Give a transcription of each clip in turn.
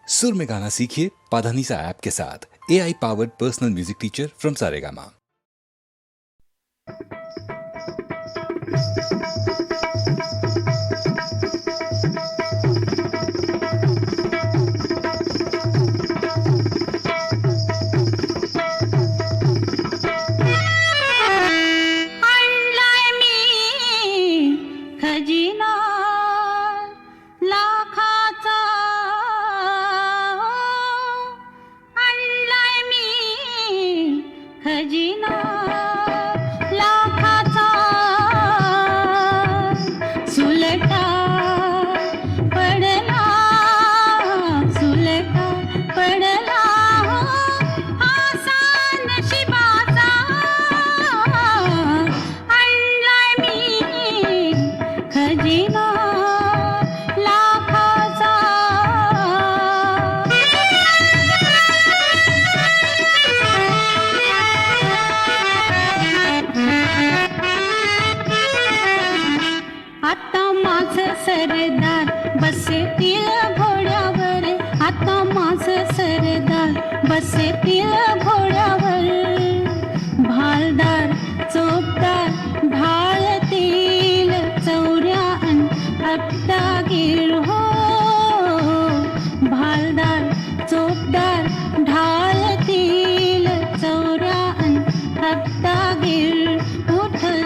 सुर में गाना सीखिए पाधानीसा ऐप के साथ। AI powered personal music teacher from Saregama. खजिना लाखाचा आणलाय मी खजिना लाखाचा सुलटा पडला सुलटा पडला आसा नशिबाचा आणलाय मी खजिना लाखाचा आता माझं सरदार बसतील घोड्यावर आता माझं सरदार बसतील घोड्यावर भालदार चोपदार ढाळतील चौऱ्या हप्तागीर हो भालदार चोपदार ढाळतील चौऱ्या हप्तागीर उठल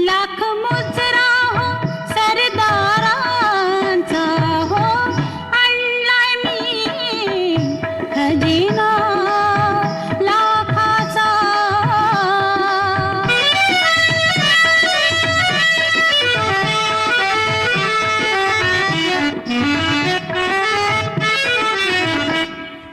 लाख मुजरा हो सरदारांचा हो आणलाय मी खजिना लाखाचा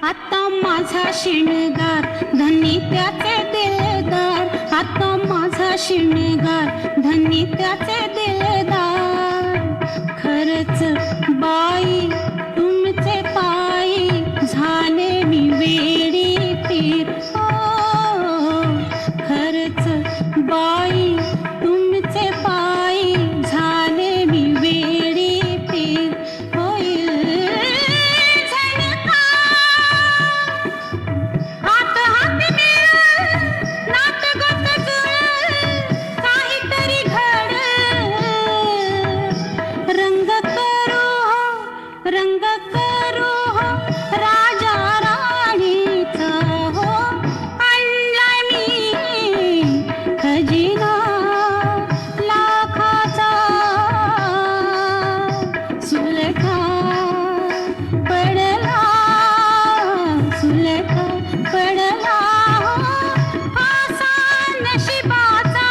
आता माझा शिणगार धनी त्याचे दिलदार आता माझा शिणगार धनी त्याचे दिलदार खरच बाई तुमचे पायी झाले मी वेडी पीर हो खरच बाई तुमचे पायी झाले मी वेडी पीर होईल हात हात मिळून नात गोत जुळून काहीतरी घड रंग करू हो राजा राणीचा हो आणलाय मी खजिना लाखाचा सुलखा पडला सुलखा पडला आसा नशिबाचा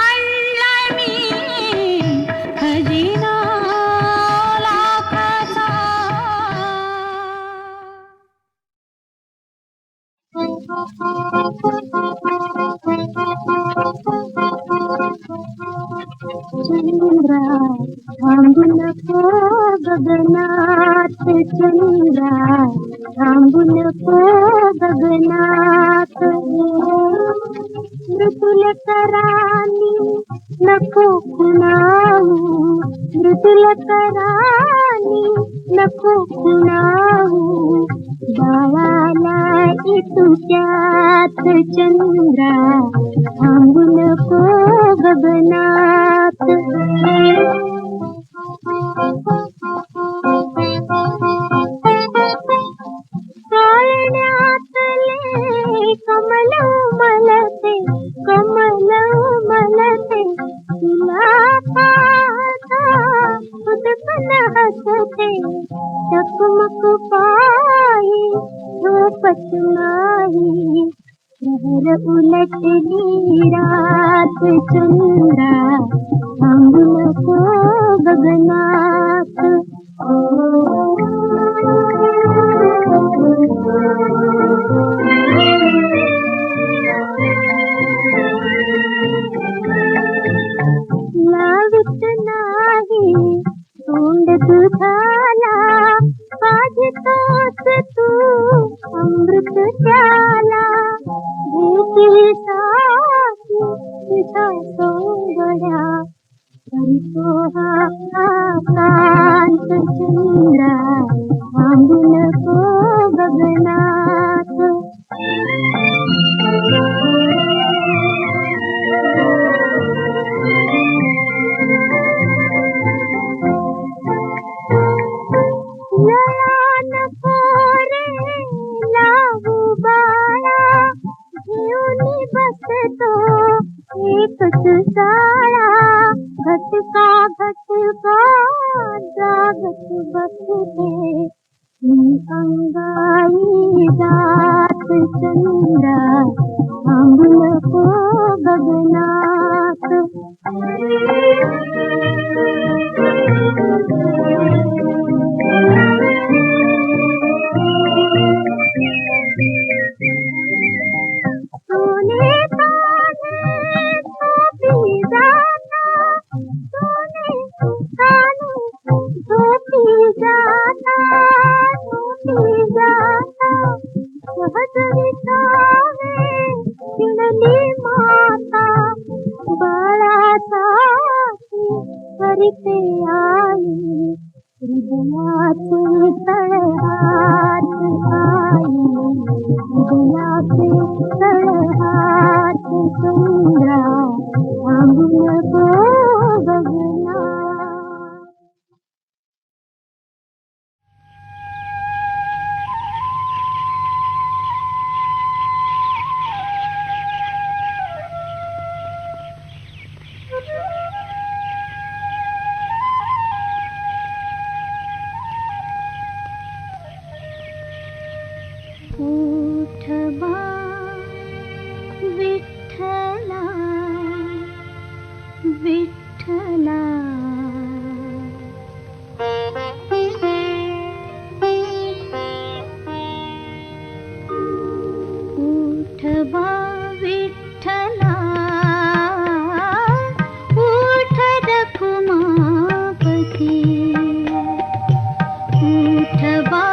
आणलाय मी खजिना लाखाचा चंद्रा थांबू नको गगनात चंद्रा थांबू नको गगनात मृदुल करानी नको खुणावू मृदुल करानी नको खुणावू बाळाला तुझ्यात चंद्रा थांबू नको गगनात काळण्यातले कमल मलते तुला पाहता उदकन हसते चकमक पायी झोपत नाही शहर उलटली रात चंद्रा थांबू नको गगनात लावित नाही तोंड दुधाला तोच तू अमृत प्याला भेटी साथी तुझा सोंगड्या करतो हा आकांत चंद्रा थांबू नको गगनात लळा नको रे लावू बाळा घेऊन बसतो एकच साळा घटका घटका जागत बसते अंगाई जात चंद्रा थांबू नको गगनात सोने ताने झोपी जाता सोने ताने झोपी जाता सहज विसावे चिणली माता बाळासाठी करते आई हृदयाचे तळहात आई हृदयाचे तळहात चंद्रा थांबू नको गगना उठ बा विठ्ठला विठ्ठला उठ बा विठ्ठला उठ रखुमापती उठ बा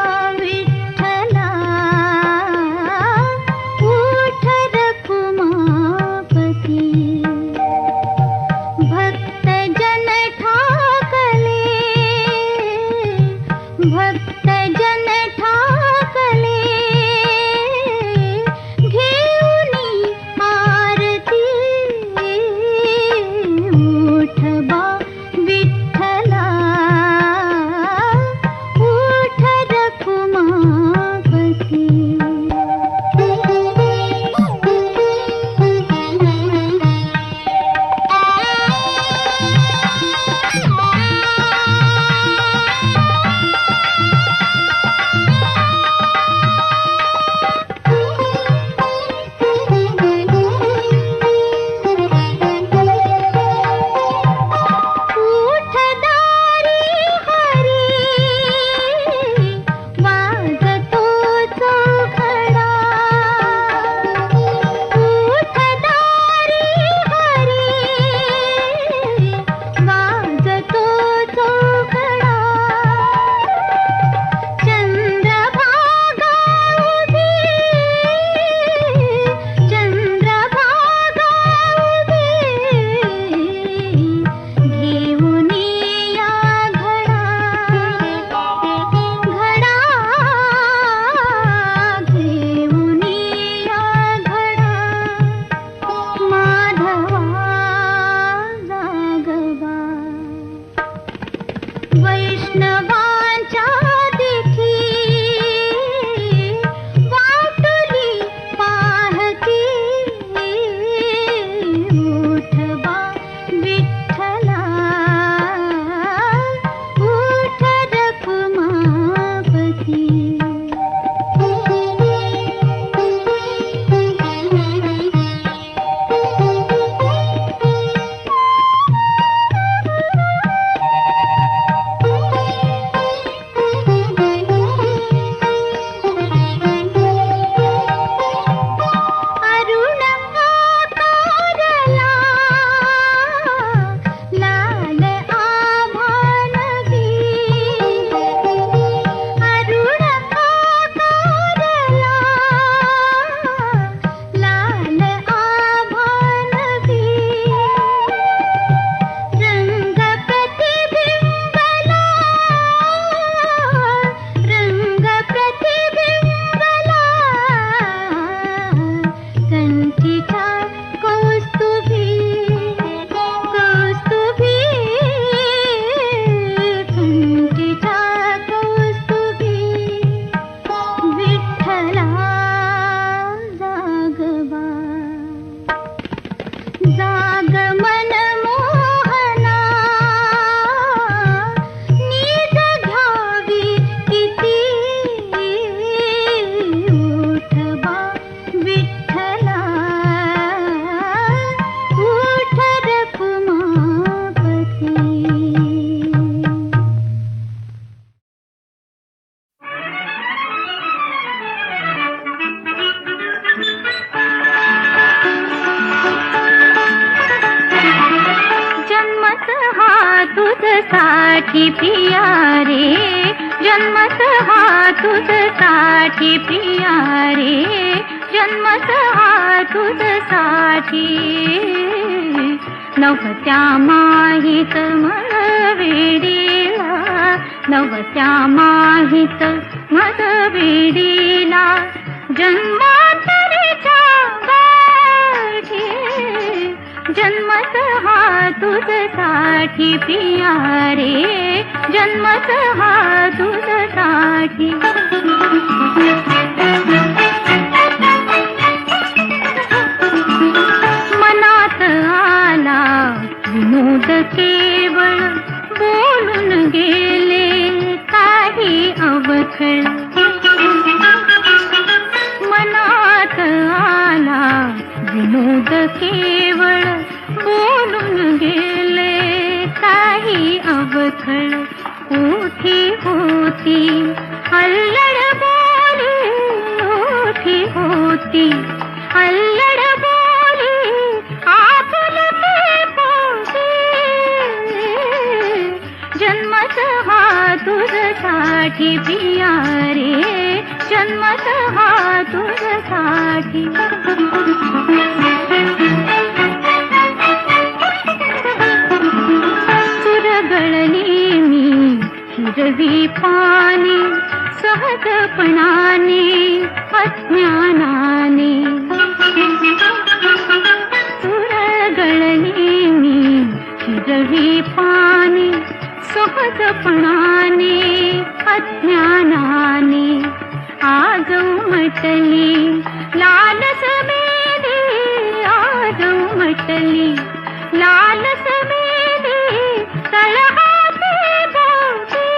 भक्त जन ठाकले घेऊनी आरती उठ बा विठ्ठला उठ रखुमापती तुझसाठी पिया रे, जन्मत हा तुझसाठी पिया रे, जन्मत हा तुझसाठी. नवत्या माहित मन वेडीला, नवत्या माहित मन वेडीला, जन्मांतरीच्या गाठी, जन्मत हा तुझसाठी पिया रे, जन्मत हा तुझसाठी. मनात आला विनोद केवळ, बोलून गेले काही अवखळ. मनात आला विनोद केवळ, बोलून गेले काही अवखळ. उठी होती अल्लड बोली, उठी होती अल्लड बोली, आपुलकी पोटी. जन्मत हा तुझसाठी पिया रे, जन्मत हा तुझसाठी. सुरगळली मी हिरवी पाने, सहजपणाने अज्ञानाने. सुरगळली मी हिरवी पाने, सहजपणाने अज्ञानाने. आज उमटली लालस मेली, आज उमटली लालस मेली, तळहाते भोवती.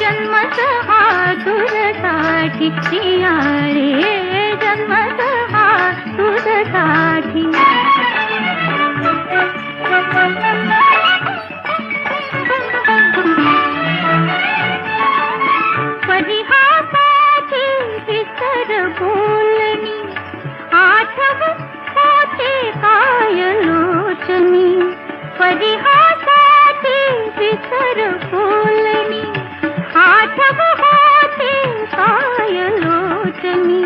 जन्मत हा तुझसाठी पिया रे, जन्मत हा तुझसाठी. परिहासाची विसर बोलणी, आठव होते काय लोचनी. परिहासाची विसर बोलणी, आठव होते काय लोचनी.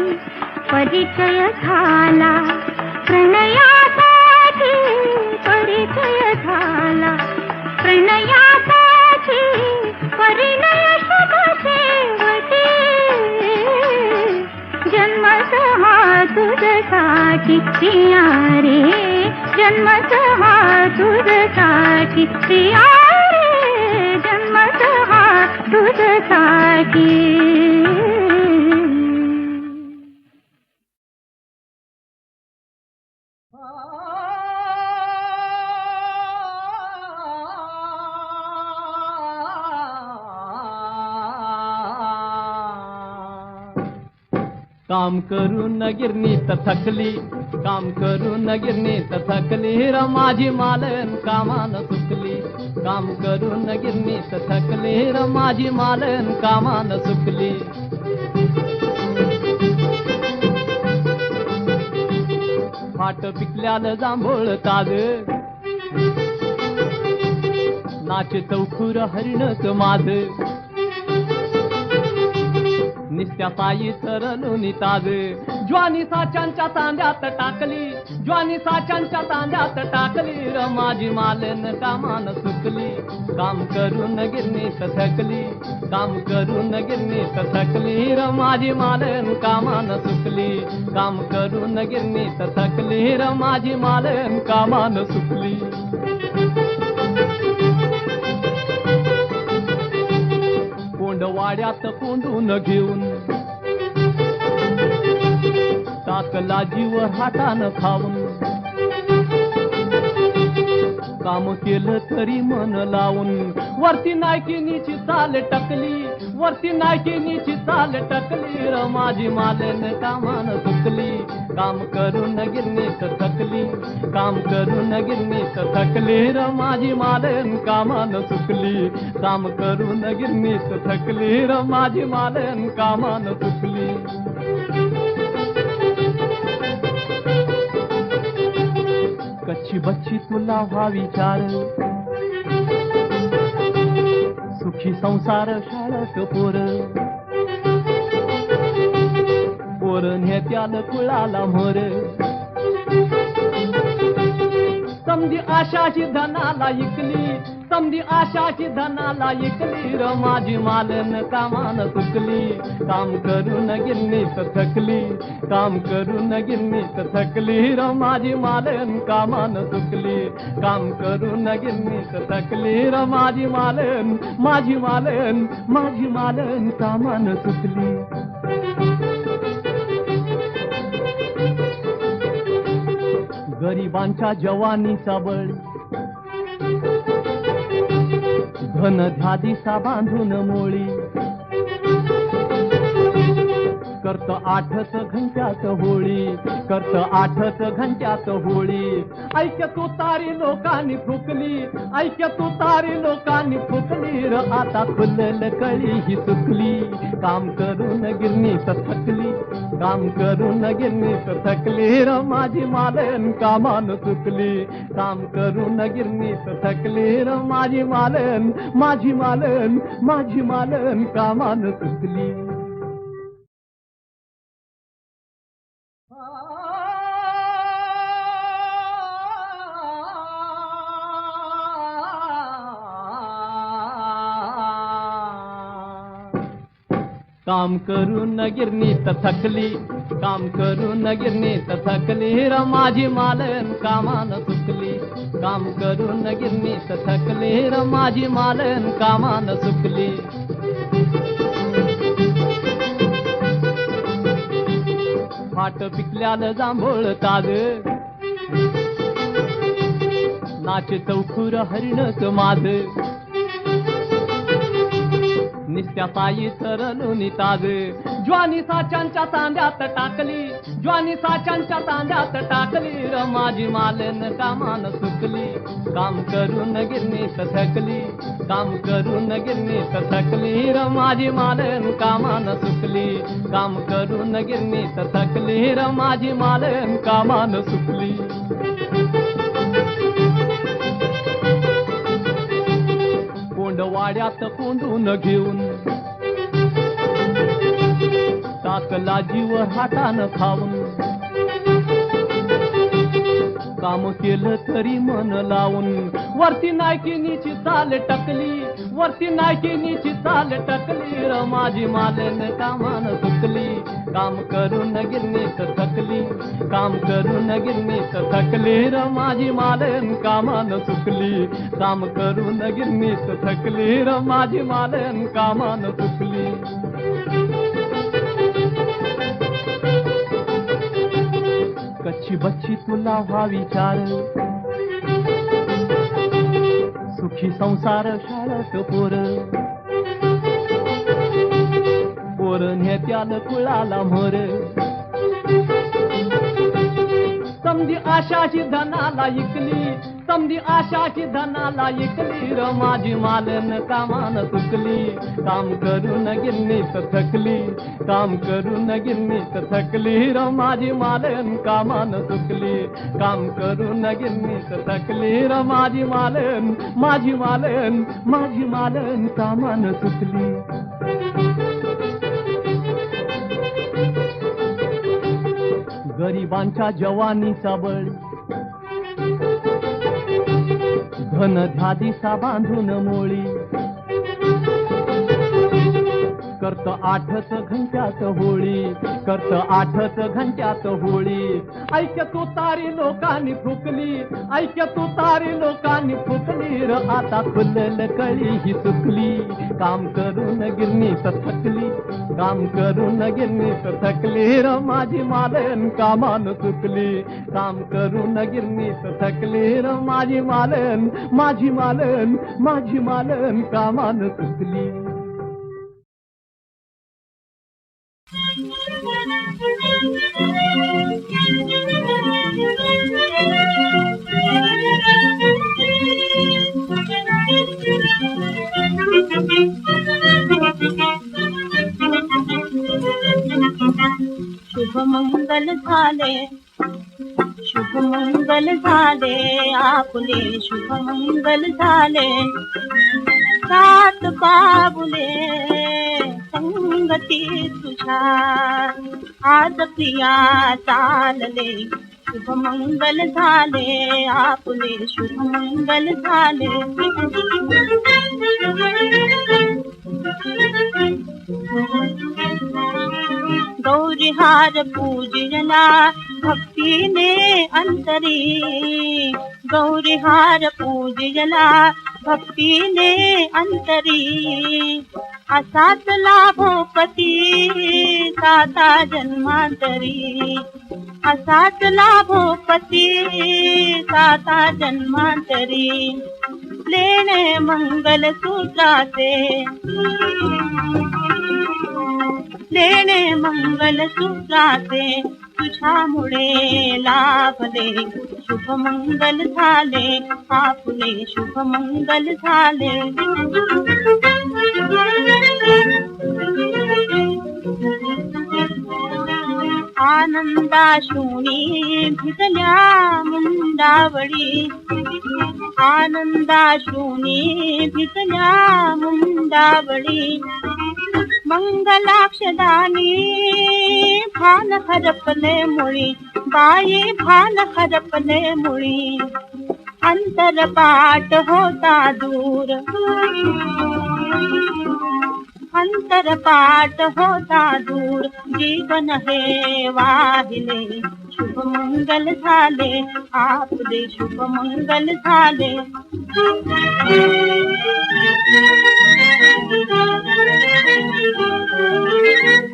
परिचय झाला प्रणयासाठी, परिचय झाला प्रणयासाठी, परिणय शुभ शेवटी. जन्मत हा तुझसाठी पिया रे, जन्मत हा तुझसाठी पिया रे, जन्मत हा तुझसाठी. काम करून गिरणीत थकली, काम करून गिरणीत थकली र माझी मालन कामान सुकली. काम करून गिरणीत थकली र माझी मालन कामान सुकली. फाट पिकल्याला जांभूळ ताज, नाच चौखुर हरिणच माझ. निस्त्या साई सरलुनी ताज, ज्वानी साच्यांच्या तांद्यात टाकली, ज्वानी साच्यांच्या तांद्यात टाकली र माझी मालन कामान सुकली. काम करून गिरणीत थकली, काम करून गिरणीत थकली र माझी मालन कामान सुकली. काम करून गिरणीत थकली र माझी मालन कामान सुकली. कोंडवाड्यात कोंडून घेऊन, टाकला जीव हातानं खाऊन. काम केलं तरी मन लावून, वरती नायकिनीची चाल टकली, वरती नायकिनीची चाल टकली र माझी मालन कामान सुकली. काम करून गिरणीत थकली, काम करून गिरणीत थकली र माझी मालन कामान सुकली. काम करून गिरणीत थकली र माझी मालन कामान सुकली. कच्ची बच्ची तुला हा विचार, सुखी संसार शाळात पोर नेत्याल कुळाला मोर समधी आशाची धनाला इकली समधी आशाची धनाला इकली र माझी मालन कामान चुकली काम करून गिरणीत थकली काम करून गिरणीत थकली र माझी मालन कामान चुकली काम करून गिरणीत थकली र माझी मालन कामान चुकली गरिबांच्या जवानीचा बळ धन ध्यादीसा बांधून मोळी करत 8 घंट्यात होळी करत 8 घंट्यात होळी ऐक तू तारी लोकांनी फुकली ऐक तू तारी लोकांनी फुकली र आता खुलल कळी ही चुकली काम करून गिरणीत थकली काम करून गिरणीत थकली र माझी मालन कामान चुकली काम करून गिरणीत थकली र माझी मालन कामान चुकली काम करून गिरणीत थकली काम करून गिरणीत थकली र माझी मालन कामान चुकली काम करून गिरणीत थकली र माझी मालन कामान चुकली फाट पिकल्याला जांभूळ ताज नाच चौखुर हरिणच माझ निस्त्या पायी सरलून ताज ज्वानी साच्यांच्या तांब्यात टाकली ज्वानी साच्यांच्या तांब्यात टाकली र माझी मालन कामान चुकली काम करून गिरणीत थकली काम करून गिरणीत थकली र माझी मालन कामान चुकली काम करून गिरणीत थकली र माझी मालन कामान चुकली कोंडवाड्यात कोंडून घेऊन टाकला जीव हातान खाऊन काम केलं तरी मन लावून वरती नायकिनीची चाल टकली वरती नायकिनीची चाल टकली र माझी मालन कामान चुकली काम करून गिरणीत थकली काम करून गिरणीत थकली र माझी मालन कामान चुकली काम करून गिरणीत थकली र माझी मालन कामान चुकली कच्ची बच्ची तुला हा विचार सुखी संसार शाळात पोर नेत्याल कुळाला मोर समधी आशाची धनाला इकली समधी आशाची धनाला इकली र माझी मालन कामान चुकली काम करून गिरणीत थकली काम करून गिरणीत थकली र माझी मालन कामान चुकली काम करून गिरणीत थकली र माझी मालन कामान चुकली गरिबांच्या जवानीचा बळ धन ध्यादीसा बांधून मोळी करत 8 घंट्यात होळी करत 8 घंट्यात होळी ऐक तू तारी लोकांनी फुकली ऐक तू तारी लोकांनी फुकली र आता खुलल कळी ही चुकली काम करून गिरणीत थकली काम करून गिरणीत थकली र माझी मालन कामान चुकली काम करून गिरणीत थकली र माझी मालन कामान चुकली शुभमंगल झाले आपले शुभमंगल झाले सात पावले संगती तुझ्या आज प्रिया चालले शुभमंगल झाले आपले शुभमंगल झाले गौरीहार पूजला भक्तीने अंतरी गौरीहार पूजला भक्तीने अंतरी असाच लाभो पती साता जन्मांतरी असाच लाभो पती साता जन्मांतरी लेणे मंगल सूत्राचे लेणे मंगल सूत्राचे तुझ्यामुळे लाभले शुभमंगल झाले आपले शुभमंगल झाले आनंदाशुनी भिजल्या मुंडावळी आनंदाशुनी भिजल्या मुंडावळी मंगलाक्षदानी भान हरपले मुळी बाई भान हरपले मुळी अंतरपाट होता दूर अंतरपाट होता दूर जीवन हे वाहिले शुभमंगल झाले आपले शुभमंगल झाले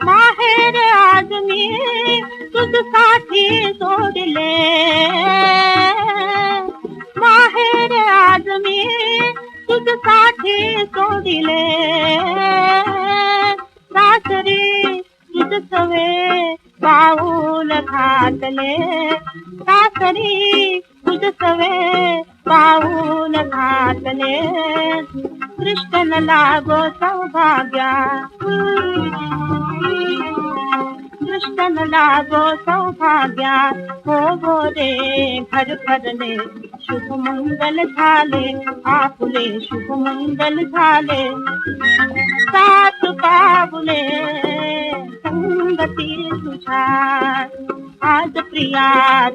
माहेर आज मी तुझसाठी सोडले माहेर आज मी तुझसाठी सोडले सासरी तुझ सवे पाऊल घातले सासरी तुझ सवे पाऊल घातले कृष्ण लागो सौभाग्या कृष्ण लागो सौभाग्या हो गोरे घर भरले शुभमंगल झाले आपले शुभमंगल झाले सात पावले संगती तुझ्या आज प्रिया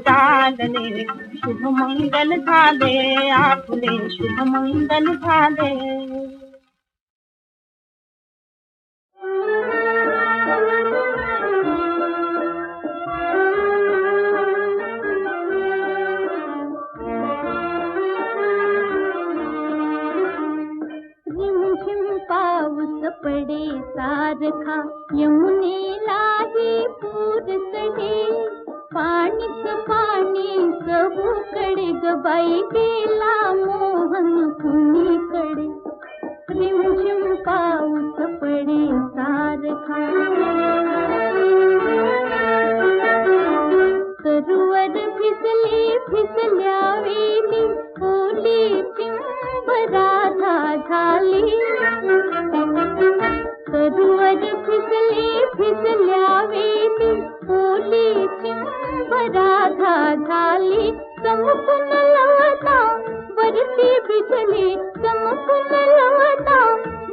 चालले शुभमंगल झाले आपले शुभमंगल झाले पडे सारखा यमुनेलाही पूर चढे पाणीच पाणी सबूकडे ग बाई गेला मोहन कुणीकडे रिमझिम पाऊस पडे सारखा तरुवर भिजली भिजल्या वेली ओली चिंब राधा झाली तरुवर भिजली भिजल्या वेली ओली चिंब राधा झाली चमकून लवता वरती भिजली चमकून लवता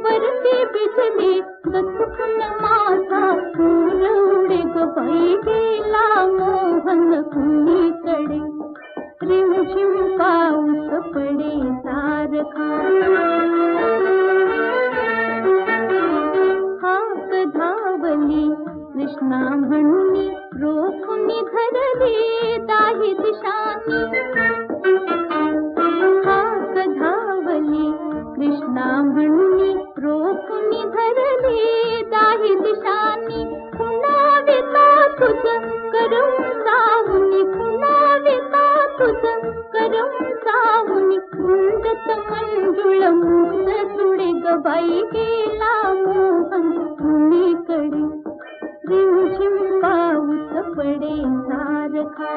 वरती भिजली गचकून माझा पूर उडे ग बाई गेला मोहन कुणीकडे रिमझिम पाऊस पडे सारखा हाक धावली कृष्णा म्हणून रोखुनी धरली दाही दिशानी हाक धावली कृष्णा म्हणून रोखुनी धरली दाही दिशानी खुणाविता तुझ करम सावनी खुणाविता तुझ करम सावनी कुंडत मंजुळ मुक्त जुडे ग बाई गेला मोहन कुणीकडे रिमझिम पाऊस पडे सारखा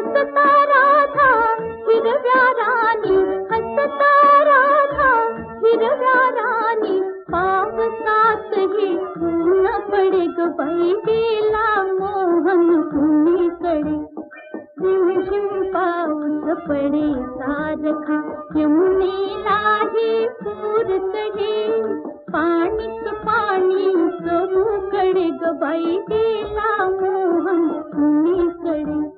हसता राधा हिरव्या राणी, हसता राधा हिरव्या राणी, पावसातही ऊन पडे ग बाई, गेला मोहन कुणीकडे. झिमझिम पाऊस पडे सारखा, यमुनेलाही पूर चढे, पाणीच पाणी चहूकडे ग बाई, गेला मोहन कुणीकडे.